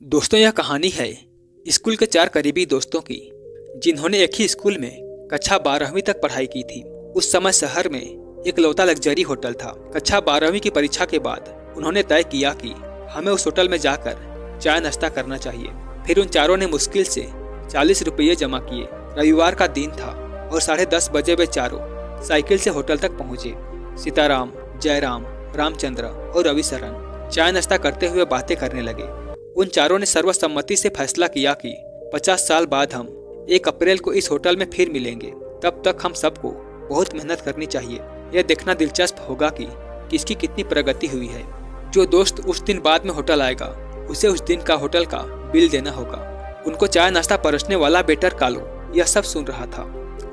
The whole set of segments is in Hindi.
दोस्तों, यह कहानी है स्कूल के 4 करीबी दोस्तों की, जिन्होंने एक ही स्कूल में कक्षा 12वीं तक पढ़ाई की थी। उस समय शहर में एक लौता लग्जरी होटल था। कक्षा 12वीं की परीक्षा के बाद उन्होंने तय किया कि हमें उस होटल में जाकर चाय नाश्ता करना चाहिए। फिर उन चारों ने मुश्किल से 40 रुपये जमा किए। रविवार का दिन था और 10:30 बजे वे चारों साइकिल से होटल तक पहुंचे। सीताराम, जयराम, रामचंद्र और रविशरण चाय नाश्ता करते हुए बातें करने लगे। उन चारों ने सर्वसम्मति से फैसला किया कि 50 साल बाद हम 1 अप्रैल को इस होटल में फिर मिलेंगे। तब तक हम सबको बहुत मेहनत करनी चाहिए। यह देखना दिलचस्प होगा कि किसकी कितनी प्रगति हुई है। जो दोस्त उस दिन बाद में होटल आएगा, उसे उस दिन का होटल का बिल देना होगा। उनको चाय नाश्ता परोसने वाला वेटर कालू यह सब सुन रहा था।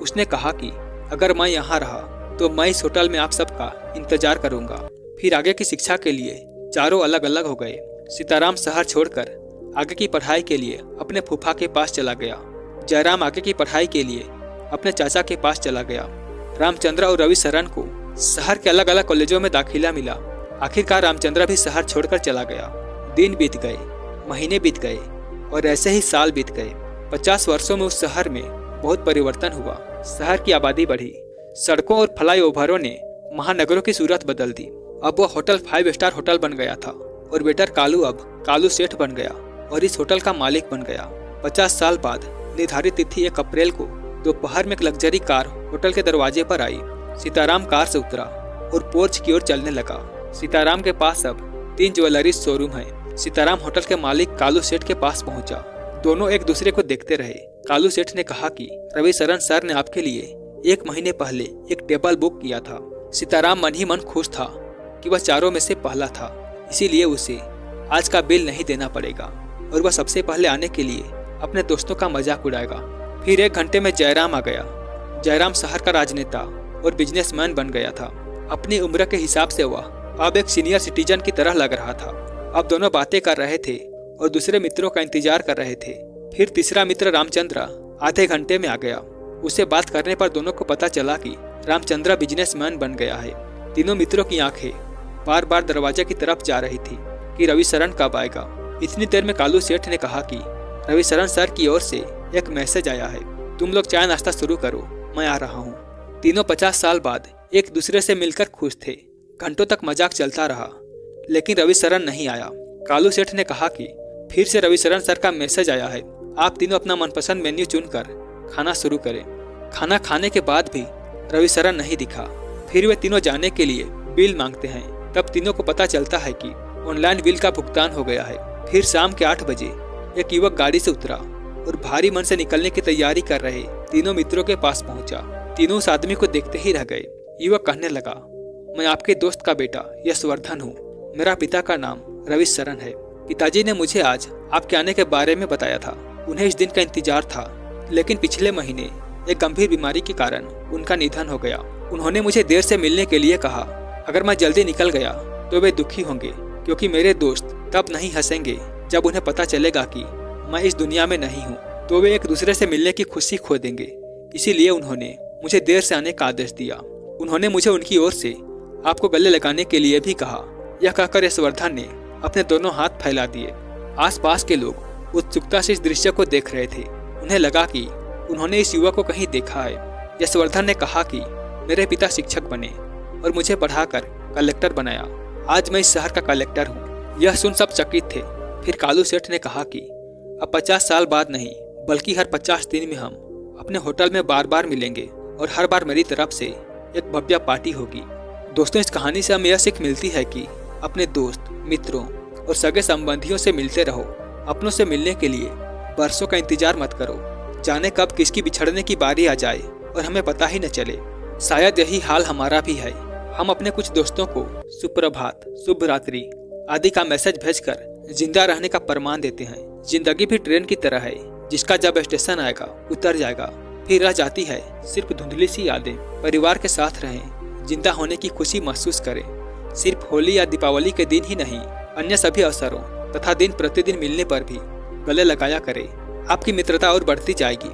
उसने कहा कि अगर मैं यहाँ रहा तो मैं इस होटल में आप सबका इंतजार करूंगा। फिर आगे की शिक्षा के लिए चारों अलग अलग हो गए। सीताराम शहर छोड़कर आगे की पढ़ाई के लिए अपने फूफा के पास चला गया। जयराम आगे की पढ़ाई के लिए अपने चाचा के पास चला गया। रामचंद्र और रविशरण को शहर के अलग अलग कॉलेजों में दाखिला मिला। आखिरकार रामचंद्र भी शहर छोड़कर चला गया। दिन बीत गए, महीने बीत गए और ऐसे ही साल बीत गए। 50 वर्षों में उस शहर में बहुत परिवर्तन हुआ। शहर की आबादी बढ़ी। सड़कों और फ्लाईओवरों ने महानगरों की सूरत बदल दी। अब वह होटल 5 स्टार होटल बन गया था और वेटर कालू अब कालू सेठ बन गया और इस होटल का मालिक बन गया। 50 साल बाद निर्धारित तिथि 1 अप्रैल को दोपहर में एक लग्जरी कार होटल के दरवाजे पर आई। सीताराम कार से उतरा और पोर्च की ओर चलने लगा। सीताराम के पास अब 3 ज्वेलरी शोरूम है। सीताराम होटल के मालिक कालू सेठ के पास पहुंचा। दोनों एक दूसरे को देखते रहे। कालू सेठ ने कहा कि रविशरण सर ने आपके लिए 1 महीने पहले एक टेबल बुक किया था। सीताराम मन ही मन खुश था कि वह चारों में से पहला था, इसीलिए उसे आज का बिल नहीं देना पड़ेगा और वह सबसे पहले आने के लिए अपने दोस्तों का मजाक उड़ाएगा। फिर 1 घंटे में जयराम आ गया। जयराम शहर का राजनेता और बिजनेसमैन बन गया था। अपनी उम्र के हिसाब से वह अब एक सीनियर सिटीजन की तरह लग रहा था। अब दोनों बातें कर रहे थे और दूसरे मित्रों का इंतजार कर रहे थे। फिर तीसरा मित्र रामचंद्र आधे घंटे में आ गया। उससे बात करने पर दोनों को पता चला कि रामचंद्र बिजनेसमैन बन गया है। तीनों मित्रों की आंखें बार बार दरवाजे की तरफ जा रही थी कि रविशरण कब आएगा। इतनी देर में कालू सेठ ने कहा कि रविशरण सर की ओर से एक मैसेज आया है, तुम लोग चाय नाश्ता शुरू करो, मैं आ रहा हूँ। तीनों 50 साल बाद एक दूसरे से मिलकर खुश थे। घंटों तक मजाक चलता रहा, लेकिन रविशरण नहीं आया। कालू सेठ ने कहा कि फिर से रविशरण सर का मैसेज आया है, आप तीनों अपना मनपसंद मेन्यू चुनकर खाना शुरू करें। खाना खाने के बाद भी रविशरण नहीं दिखा। फिर वे तीनों जाने के लिए बिल मांगते हैं। तब तीनों को पता चलता है कि ऑनलाइन बिल का भुगतान हो गया है। फिर शाम के 8 बजे एक युवक गाड़ी से उतरा और भारी मन से निकलने की तैयारी कर रहे तीनों मित्रों के पास पहुंचा। तीनों उस आदमी को देखते ही रह गए। युवक कहने लगा, मैं आपके दोस्त का बेटा यशवर्धन हूँ। मेरा पिता का नाम रविशरण है। पिताजी ने मुझे आज आपके आने के बारे में बताया था। उन्हें इस दिन का इंतजार था, लेकिन पिछले महीने एक गंभीर बीमारी के कारण उनका निधन हो गया। उन्होंने मुझे देर से मिलने के लिए कहा। अगर मैं जल्दी निकल गया तो वे दुखी होंगे, क्योंकि मेरे दोस्त तब नहीं हंसेंगे जब उन्हें पता चलेगा कि मैं इस दुनिया में नहीं हूँ। तो वे एक दूसरे से मिलने की खुशी खो देंगे। इसीलिए उन्होंने मुझे देर से आने का आदेश दिया। उन्होंने मुझे उनकी ओर से आपको गले लगाने के लिए भी कहा। यह कहकर यशवर्धन ने अपने दोनों हाथ फैला दिए। आसपास के लोग उत्सुकता से इस दृश्य को देख रहे थे। उन्हें लगा कि उन्होंने इस युवक को कहीं देखा है। यशवर्धन ने कहा कि मेरे पिता शिक्षक बने और मुझे पढ़ाकर कलेक्टर बनाया। आज मैं इस शहर का कलेक्टर हूँ। यह सुन सब चकित थे। फिर कालू सेठ ने कहा कि अब 50 साल बाद नहीं, बल्कि हर 50 दिन में हम अपने होटल में बार बार मिलेंगे और हर बार मेरी तरफ से एक भव्य पार्टी होगी। दोस्तों, इस कहानी से हमें यह सीख मिलती है कि अपने दोस्त, मित्रों और सगे संबंधियों से मिलते रहो। अपनों से मिलने के लिए बरसों का इंतजार मत करो। जाने कब किसकी बिछड़ने की बारी आ जाए और हमें पता ही न चले। शायद यही हाल हमारा भी है। हम अपने कुछ दोस्तों को सुप्रभात, शुभ रात्रि आदि का मैसेज भेजकर जिंदा रहने का प्रमाण देते हैं। जिंदगी भी ट्रेन की तरह है, जिसका जब स्टेशन आएगा उतर जाएगा। फिर रह जाती है सिर्फ धुंधली सी यादें। परिवार के साथ रहें, जिंदा होने की खुशी महसूस करें। सिर्फ होली या दीपावली के दिन ही नहीं, अन्य सभी अवसरों तथा दिन प्रतिदिन मिलने पर भी गले लगाया करें। आपकी मित्रता और बढ़ती जाएगी।